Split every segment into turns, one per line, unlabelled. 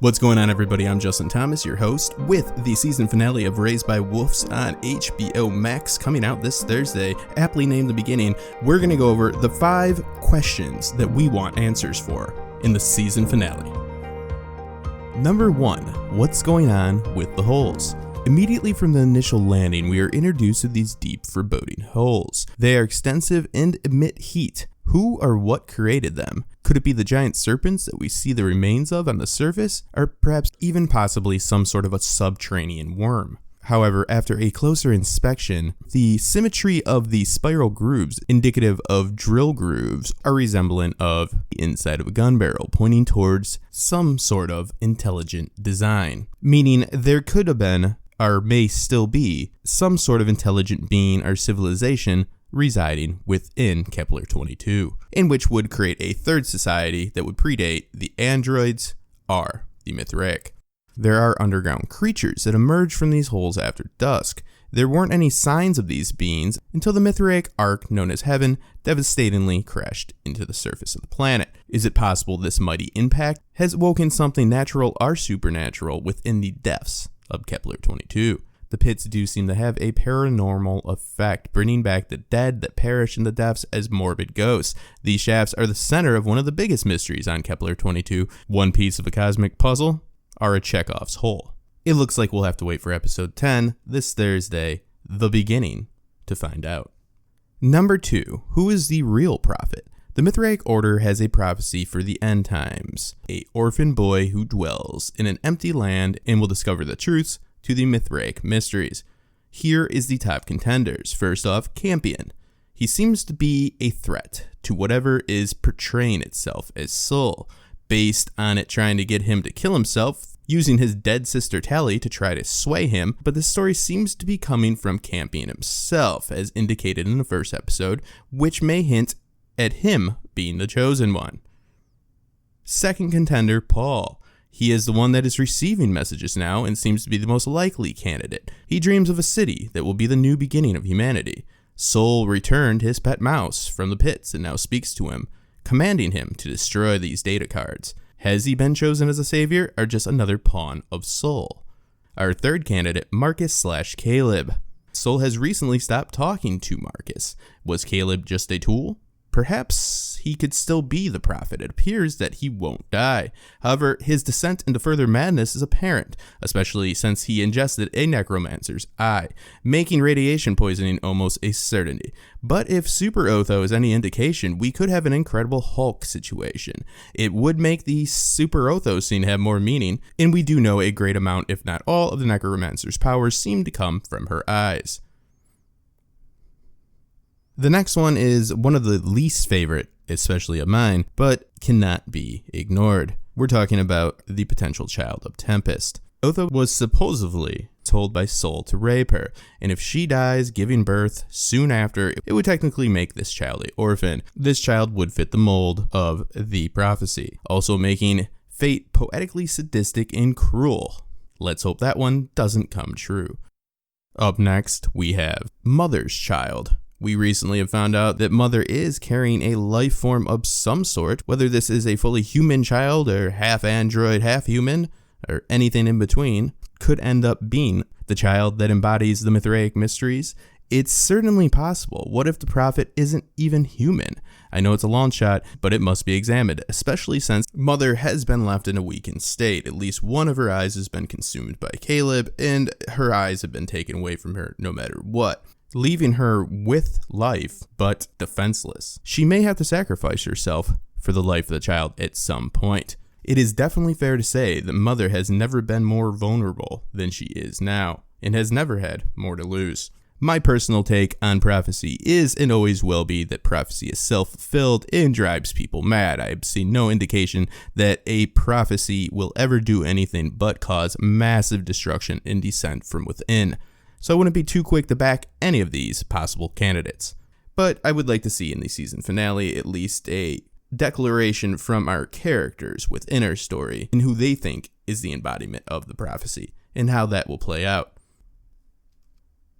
What's going on, everybody? I'm Justin Thomas, your host, with the season finale of Raised by Wolves on HBO Max coming out this Thursday, aptly named The Beginning. We're going to go over the 5 questions that we want answers for in the season finale. Number 1, what's going on with the holes? Immediately from the initial landing, we are introduced to these deep, foreboding holes. They are extensive and emit heat. Who or what created them? Could it be the giant serpents that we see the remains of on the surface, or perhaps even possibly some sort of a subterranean worm? However, after a closer inspection, the symmetry of the spiral grooves, indicative of drill grooves, are resemblant of the inside of a gun barrel, pointing towards some sort of intelligent design. Meaning there could have been, or may still be, some sort of intelligent being or civilization residing within Keppler 22, in which would create a third society that would predate the androids or the Mithraic. There are underground creatures that emerge from these holes after dusk. There weren't any signs of these beings until the Mithraic ark known as Heaven devastatingly crashed into the surface of the planet. Is it possible this mighty impact has woken something natural or supernatural within the depths of Keppler 22? The pits do seem to have a paranormal effect, bringing back the dead that perish in the depths as morbid ghosts. These shafts are the center of one of the biggest mysteries on Keppler 22, one piece of a cosmic puzzle, or a Chekhov's hole. It looks like we'll have to wait for episode 10, this Thursday, The Beginning, to find out. Number 2, who is the real prophet? The Mithraic Order has a prophecy for the end times, a orphan boy who dwells in an empty land and will discover the truths to the Mithraic mysteries. Here is the top contenders. First off, Campion. He seems to be a threat to whatever is portraying itself as Soul, based on it trying to get him to kill himself, using his dead sister Tally to try to sway him, but the story seems to be coming from Campion himself, as indicated in the first episode, which may hint at him being the chosen one. Second contender, Paul. He is the one that is receiving messages now and seems to be the most likely candidate. He dreams of a city that will be the new beginning of humanity. Soul returned his pet mouse from the pits and now speaks to him, commanding him to destroy these data cards. Has he been chosen as a savior or just another pawn of Soul? Our third candidate, Marcus/Caleb. Soul has recently stopped talking to Marcus. Was Caleb just a tool? Perhaps he could still be the prophet. It appears that he won't die. However, his descent into further madness is apparent, especially since he ingested a necromancer's eye, making radiation poisoning almost a certainty. But if Super Otho is any indication, we could have an Incredible Hulk situation. It would make the Super Otho scene have more meaning, and we do know a great amount, if not all, of the necromancer's powers seem to come from her eyes. The next one is one of the least favorite, especially of mine, but cannot be ignored. We're talking about the potential child of Tempest. Otho was supposedly told by Soul to rape her, and if she dies giving birth soon after, it would technically make this child an orphan. This child would fit the mold of the prophecy, also making fate poetically sadistic and cruel. Let's hope that one doesn't come true. Up next, we have Mother's Child. We recently have found out that Mother is carrying a life form of some sort, whether this is a fully human child or half android, half human, or anything in between, could end up being the child that embodies the Mithraic mysteries. It's certainly possible. What if the prophet isn't even human? I know it's a long shot, but it must be examined, especially since Mother has been left in a weakened state. At least one of her eyes has been consumed by Caleb, and her eyes have been taken away from her no matter what, leaving her with life, but defenseless. She may have to sacrifice herself for the life of the child at some point. It is definitely fair to say that Mother has never been more vulnerable than she is now, and has never had more to lose. My personal take on prophecy is and always will be that prophecy is self-fulfilled and drives people mad. I've seen no indication that a prophecy will ever do anything but cause massive destruction and descent from within. So I wouldn't be too quick to back any of these possible candidates. But I would like to see in the season finale at least a declaration from our characters within our story and who they think is the embodiment of the prophecy and how that will play out.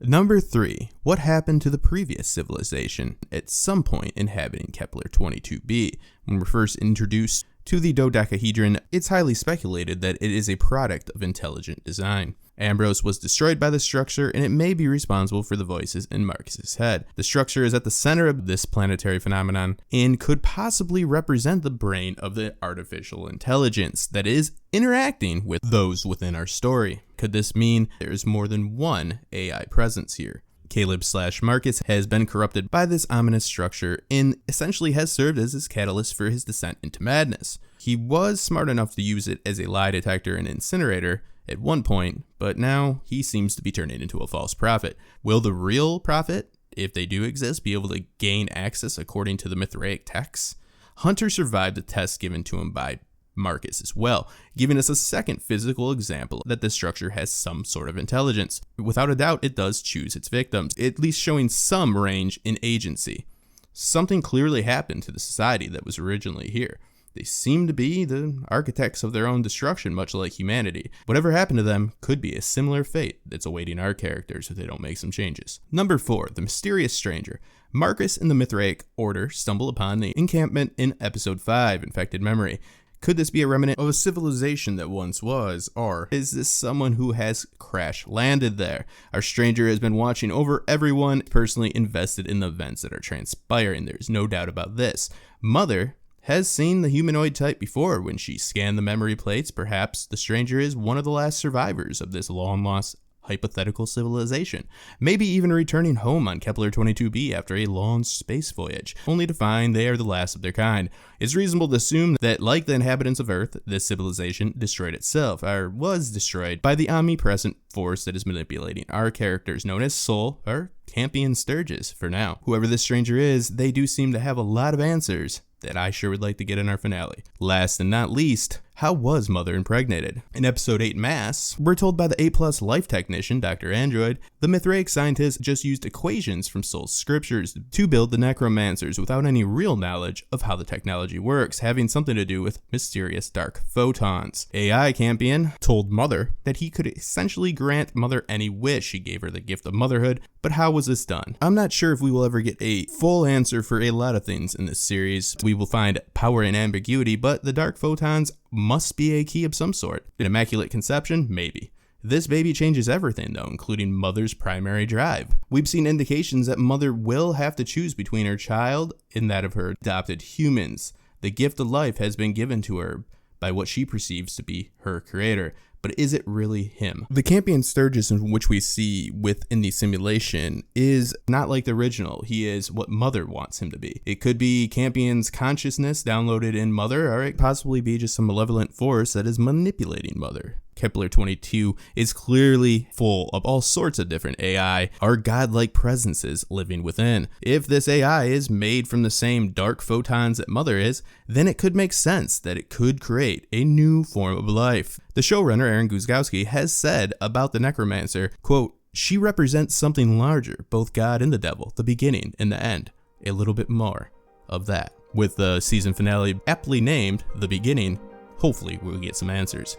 Number 3. What happened to the previous civilization at some point inhabiting Keppler 22b? When we're first introduced to the dodecahedron, it's highly speculated that it is a product of intelligent design. Ambrose was destroyed by the structure, and it may be responsible for the voices in Marcus's head. The structure is at the center of this planetary phenomenon and could possibly represent the brain of the artificial intelligence that is interacting with those within our story. Could this mean there's more than one AI presence here? Caleb/Marcus has been corrupted by this ominous structure and essentially has served as his catalyst for his descent into madness. He was smart enough to use it as a lie detector and incinerator at one point, but now he seems to be turning into a false prophet. Will the real prophet, if they do exist, be able to gain access according to the Mithraic texts? Hunter survived the test given to him by Marcus as well, giving us a second physical example that this structure has some sort of intelligence. Without a doubt, it does choose its victims, at least showing some range in agency. Something clearly happened to the society that was originally here. They seem to be the architects of their own destruction, much like humanity. Whatever happened to them could be a similar fate that's awaiting our characters if they don't make some changes. Number 4, the mysterious stranger. Marcus and the Mithraic Order stumble upon the encampment in Episode 5, Infected Memory. Could this be a remnant of a civilization that once was, or is this someone who has crash landed there? Our stranger has been watching over everyone, personally invested in the events that are transpiring. There's no doubt about this. Mother has seen the humanoid type before when she scanned the memory plates. Perhaps the stranger is one of the last survivors of this long-lost hypothetical civilization, maybe even returning home on Keppler 22b after a long space voyage, only to find they are the last of their kind. It's reasonable to assume that, like the inhabitants of Earth, this civilization destroyed itself, or was destroyed by the omnipresent force that is manipulating our characters, known as Soul, or Campion Sturgis for now. Whoever this stranger is, they do seem to have a lot of answers that I sure would like to get in our finale. Last and not least, how was Mother impregnated? In Episode 8 Mass, we're told by the A+ life technician, Dr. Android, the Mithraic scientists just used equations from Soul's scriptures to build the necromancers without any real knowledge of how the technology works, having something to do with mysterious dark photons. AI Campion told Mother that he could essentially grant Mother any wish. He gave her the gift of motherhood, but how was this done? I'm not sure if we will ever get a full answer for a lot of things in this series. We will find power and ambiguity, but the dark photons must be a key of some sort. An immaculate conception? Maybe. This baby changes everything though, including Mother's primary drive. We've seen indications that Mother will have to choose between her child and that of her adopted humans. The gift of life has been given to her by what she perceives to be her creator. But is it really him? The Campion Sturgis in which we see within the simulation is not like the original. He is what Mother wants him to be. It could be Campion's consciousness downloaded in Mother, or it possibly be just some malevolent force that is manipulating Mother. Keppler 22 is clearly full of all sorts of different AI or godlike presences living within. If this AI is made from the same dark photons that Mother is, then it could make sense that it could create a new form of life. The showrunner Aaron Guzikowski has said about the necromancer, quote, "She represents something larger, both God and the devil, the beginning and the end. A little bit more of that." With the season finale aptly named The Beginning, hopefully we'll get some answers.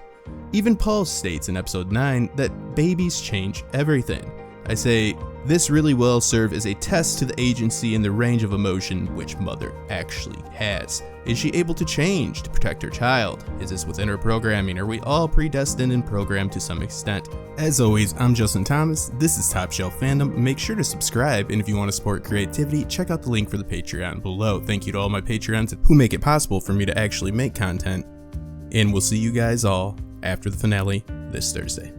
Even Paul states in episode 9 that babies change everything. I say, this really will serve as a test to the agency and the range of emotion which Mother actually has. Is she able to change to protect her child? Is this within her programming? Are we all predestined and programmed to some extent? As always, I'm Justin Thomas. This is Top Shelf Fandom. Make sure to subscribe, and if you want to support creativity, check out the link for the Patreon below. Thank you to all my Patreons who make it possible for me to actually make content, and we'll see you guys all after the finale this Thursday.